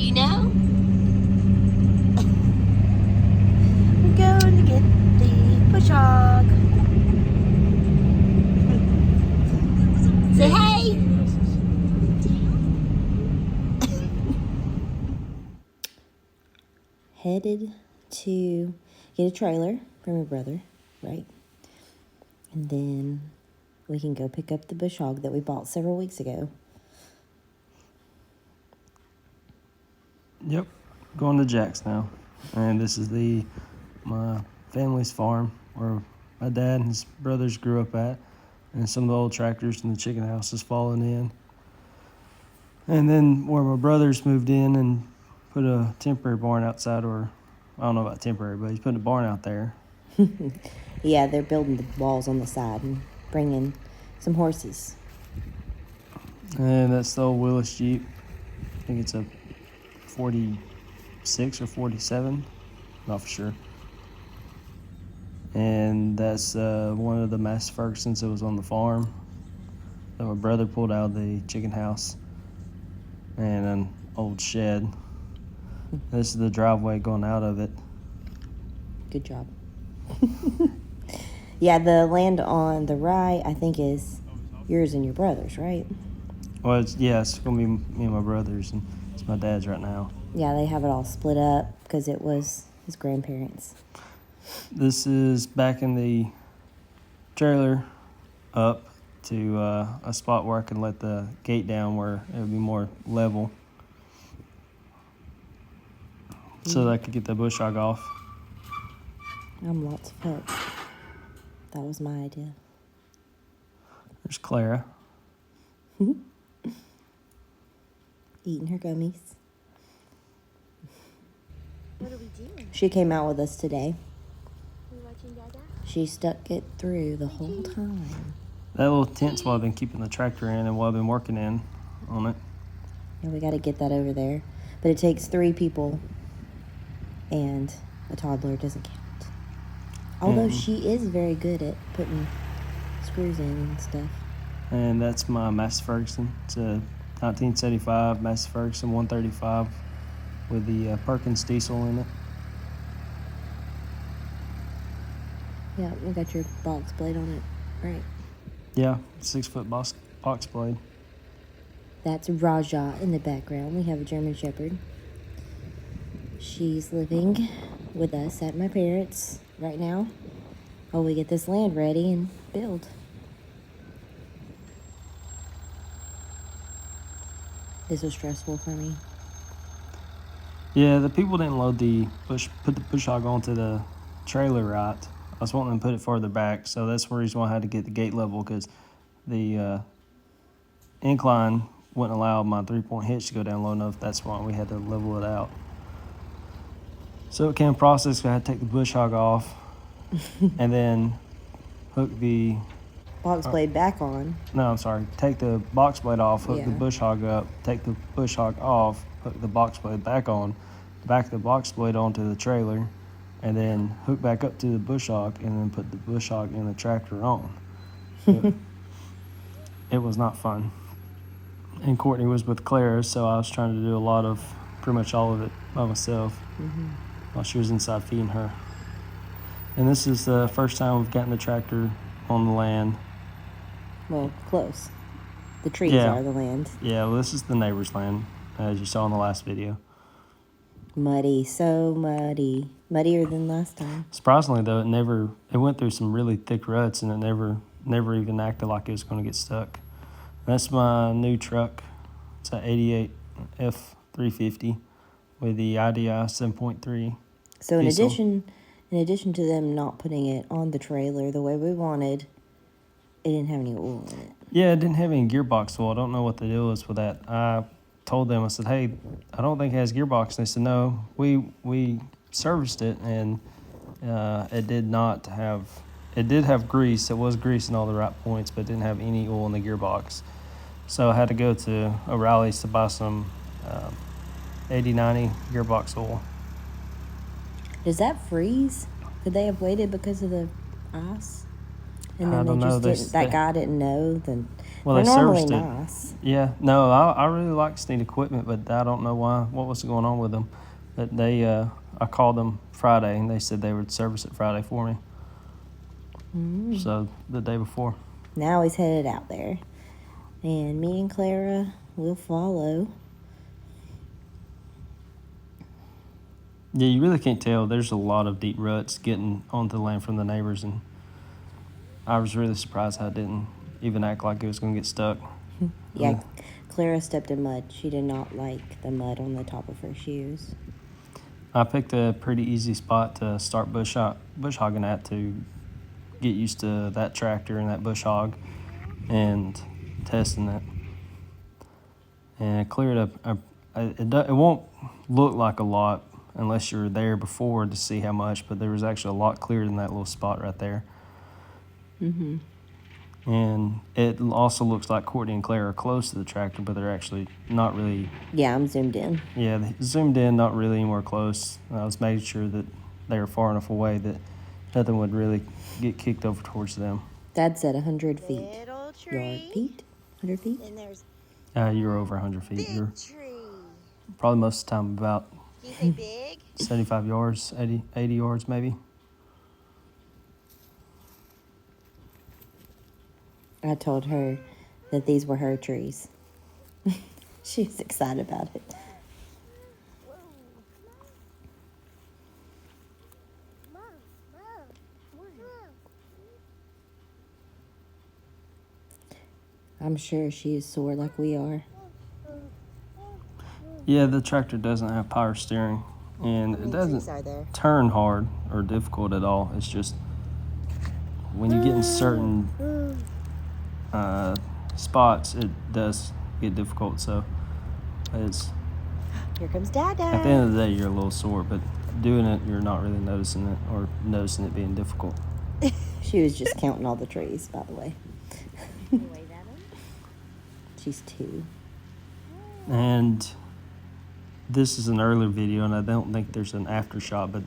You know? We're going to get the push hog. Say hey! Headed to get a trailer for my brother, right? And then we can go pick up the bush hog that we bought several weeks ago. Yep, going to Jack's now. And this is my family's farm where my dad and his brothers grew up at. And some of the old tractors and the chicken house is falling in. And then where my brothers moved in and put a temporary barn outside, or I don't know about temporary, but he's putting a barn out there. Yeah, they're building the walls on the side and bringing some horses. And that's the old Willis Jeep. I think it's a 46 or 47, not for sure. And that's one of the Massey Fergusons that was on the farm that my brother pulled out of the chicken house, and an old shed. This is the driveway going out of it. Good job. Yeah, the land on the right, I think, is yours and your brother's, right? Well, it's going to be me and my brother's, and it's my dad's right now. Yeah, they have it all split up because it was his grandparents. This is backing the trailer up to a spot where I can let the gate down where it would be more level, so that I could get the bush hog off. I'm lots of help. That was my idea. There's Clara. Eating her gummies. What are we doing? She came out with us today. Are we watching Dada? She stuck it through the whole time. That little tent's what I've been keeping the tractor in and what I've been working in on it. Yeah, we got to get that over there. But it takes 3 people, and a toddler doesn't count. Although she is very good at putting screws in and stuff. And that's my Massey Ferguson. It's a 1975 Massey Ferguson 135 with the Perkins diesel in it. Yeah, we got your box blade on it, right? Yeah, 6-foot box blade. That's Raja in the background. We have a German Shepherd. She's living with us at my parents' right now while we get this land ready and build. This was stressful for me. Yeah, the people didn't put the push hog onto the trailer right. I was wanting them to put it farther back, so that's the reason why I had to get the gate level, because the incline wouldn't allow my 3-point hitch to go down low enough. That's why we had to level it out. So it came process. I had to take the bush hog off and then hook the Box blade back on. No, I'm sorry. Take the box blade off, hook the Yeah. bush hog up, take the bush hog off, hook the box blade back on, back the box blade onto the trailer, and then hook back up to the bush hog, and then put the bush hog in the tractor on. It was not fun. And Courtney was with Clara, so I was trying to do pretty much all of it by myself while she was inside feeding her. And this is the first time we've gotten the tractor on the land. Well, close. The trees Yeah. are the land. Yeah, well, this is the neighbor's land, as you saw in the last video. Muddy, so muddy. Muddier than last time. Surprisingly, though, it went through some really thick ruts, and it never even acted like it was going to get stuck. That's my new truck. It's an 88 F350 with the IDI 7.3. So in diesel. addition to them not putting it on the trailer the way we wanted, it didn't have any oil in it. Yeah, it didn't have any gearbox oil. I don't know what the deal is with that. I told them, I said, hey, I don't think it has gearbox. And they said, no, we serviced it, and it did have grease. It was grease in all the right points, but it didn't have any oil in the gearbox. So I had to go to O'Reilly's to buy some 80-90 gearbox oil. Does that freeze? Could they have waited because of the ice? And I then don't they know. just didn't. That guy didn't know. Then Well, They're they normally serviced it. nice. Yeah, no, I really like Sneed equipment, but I don't know what was going on with them. But I called them Friday, and they said they would service it Friday for me. So the day before. Now he's headed out there. And me and Clara will follow. Yeah, you really can't tell. There's a lot of deep ruts getting onto the land from the neighbors, and I was really surprised how it didn't even act like it was going to get stuck. Yeah, Clara stepped in mud. She did not like the mud on the top of her shoes. I picked a pretty easy spot to start bush hogging at to get used to that tractor and that bush hog and testing it. And it cleared up. It won't look like a lot unless you're there before to see how much, but there was actually a lot clearer than that little spot right there. Mm-hmm. And it also looks like Courtney and Claire are close to the tractor, but they're actually not really. Yeah, I'm zoomed in. Yeah, they zoomed in, not really anywhere close. I was making sure that they were far enough away that nothing would really get kicked over towards them. Dad said 100 feet. Little tree. Yard feet? 100 feet? And there's You're over 100 feet. big You're tree. probably most of the time about Can you say big? 75 yards, 80 yards maybe. I told her that these were her trees. She was excited about it. I'm sure she is sore like we are. Yeah, the tractor doesn't have power steering, and it doesn't Trees are there. turn hard or difficult at all. It's just when you get in certain spots, it does get difficult. So it's Here comes Dada. at the end of the day, you're a little sore, but doing it, you're not really noticing it or noticing it being difficult. She was just counting all the trees, by the way. Can you wave at him? She's 2. And this is an earlier video, and I don't think there's an after shot, but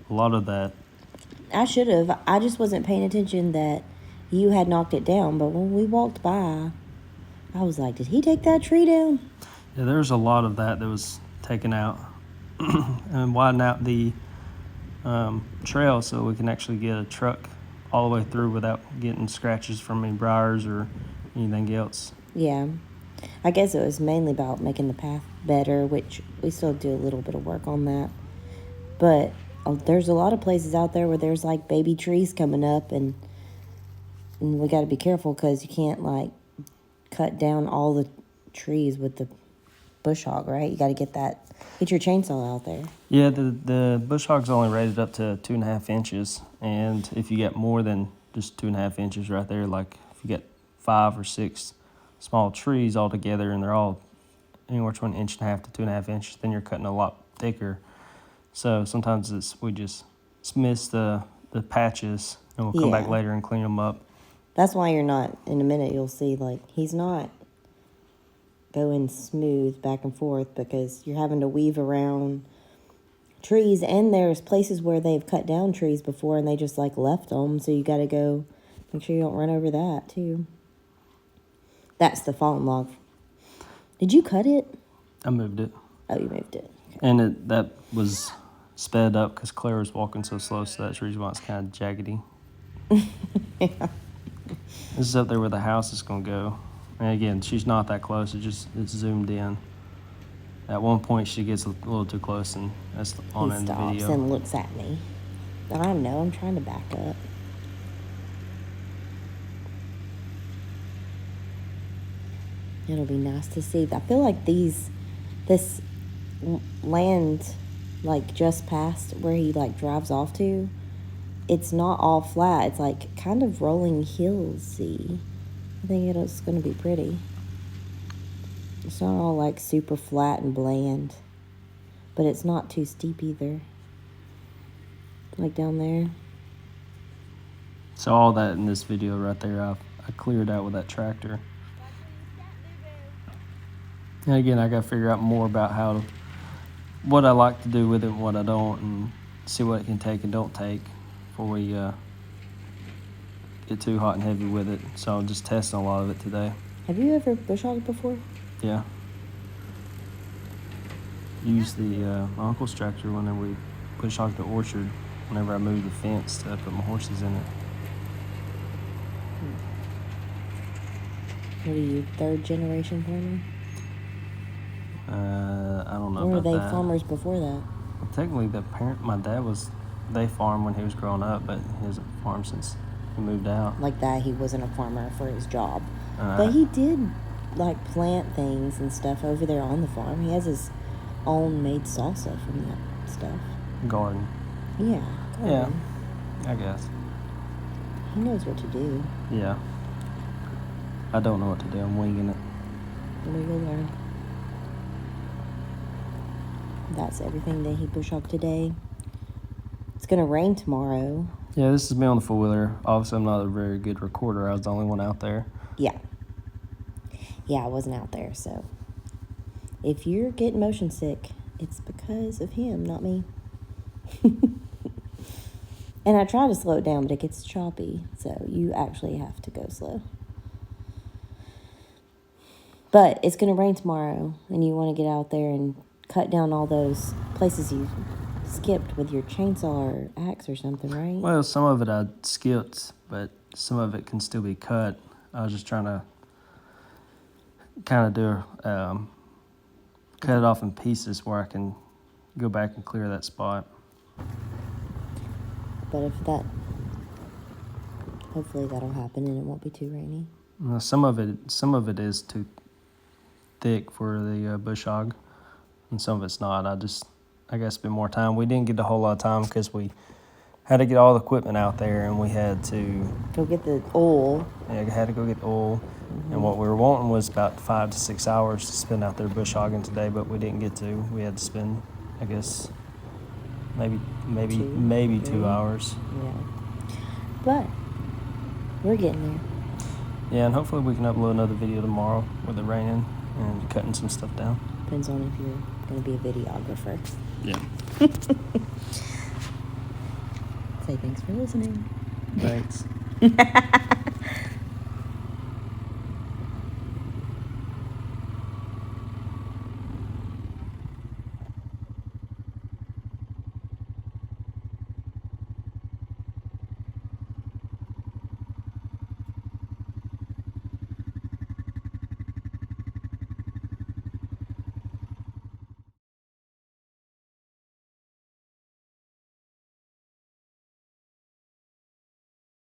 a lot of that. I should have. I just wasn't paying attention that you had knocked it down. But when we walked by, I was like, did he take that tree down? Yeah, there's a lot of that was taken out and widen out the trail so we can actually get a truck all the way through without getting scratches from any briars or anything else. Yeah. I guess it was mainly about making the path better, which we still do a little bit of work on that. But there's a lot of places out there where there's like baby trees coming up, and we got to be careful because you can't like cut down all the trees with the bush hog, right? You got to get your chainsaw out there. Yeah, the bush hog's only rated up to 2.5 inches, and if you get more than just 2.5 inches right there, like if you get 5 or 6 small trees all together and they're all anywhere between 1.5 to 2.5 inches, then you're cutting a lot thicker. So sometimes we just miss the patches, and we'll come back Yeah. later and clean them up. That's why you're not, in a minute, you'll see, like, he's not going smooth back and forth because you're having to weave around trees, and there's places where they've cut down trees before and they just, like, left them, so you got to go make sure you don't run over that, too. That's the fallen log. Did you cut it? I moved it. Oh, you moved it. Okay. And that was sped up because Claire was walking so slow, so that's the reason why it's kind of jaggedy. Yeah. This is up there where the house is going to go. And again, she's not that close. It's zoomed in. At one point, she gets a little too close, and that's on He in the stops video. and looks at me. I know, I'm trying to back up. It'll be nice to see. I feel like this land, like just past where he like drives off to, it's not all flat. It's like kind of rolling hillsy. I think it's going to be pretty. It's not all like super flat and bland, but it's not too steep either. Like down there. So all that in this video right there, I cleared out with that tractor. And again, I got to figure out more about what I like to do with it and what I don't, and see what it can take and don't take before we get too hot and heavy with it. So I'm just testing a lot of it today. Have you ever bush hogged before? Yeah. Use the my uncle's tractor whenever we push hog the orchard. Whenever I moved the fence to put my horses in it. What are you, third generation farmer? I don't know Or were about they that. farmers before that? Well, technically, my dad they farmed when he was growing up, but he hasn't farmed since he moved out. Like that, he wasn't a farmer for his job. Uh, But he did, like, plant things and stuff over there on the farm. He has his own made salsa from that stuff. Garden. Yeah. Yeah. garden. I guess. He knows what to do. Yeah. I don't know what to do. I'm winging it. Well, you'll learn. That's everything that he bush hogged today. It's going to rain tomorrow. Yeah, this is me on the four-wheeler. Obviously, I'm not a very good recorder. I was the only one out there. Yeah. Yeah, I wasn't out there, so. If you're getting motion sick, it's because of him, not me. And I try to slow it down, but it gets choppy, so you actually have to go slow. But it's going to rain tomorrow, and you want to get out there and cut down all those places you skipped with your chainsaw or axe or something, right? Well, some of it I skipped, but some of it can still be cut. I was just trying to kind of cut it off in pieces where I can go back and clear that spot. But if that, hopefully that'll happen and it won't be too rainy. Some of it is too thick for the bush hog, and some of it's not. I got to spend more time. We didn't get a whole lot of time because we had to get all the equipment out there, and we had to Go get the oil. Yeah, I had to go get oil, and what we were wanting was about 5 to 6 hours to spend out there bush hogging today, but we didn't get to. We had to spend, I guess, maybe 2 hours. Yeah. But we're getting there. Yeah, and hopefully we can upload another video tomorrow with it raining and cutting some stuff down. Depends on if you're going to be a videographer. Yeah. Say thanks for listening. Thanks.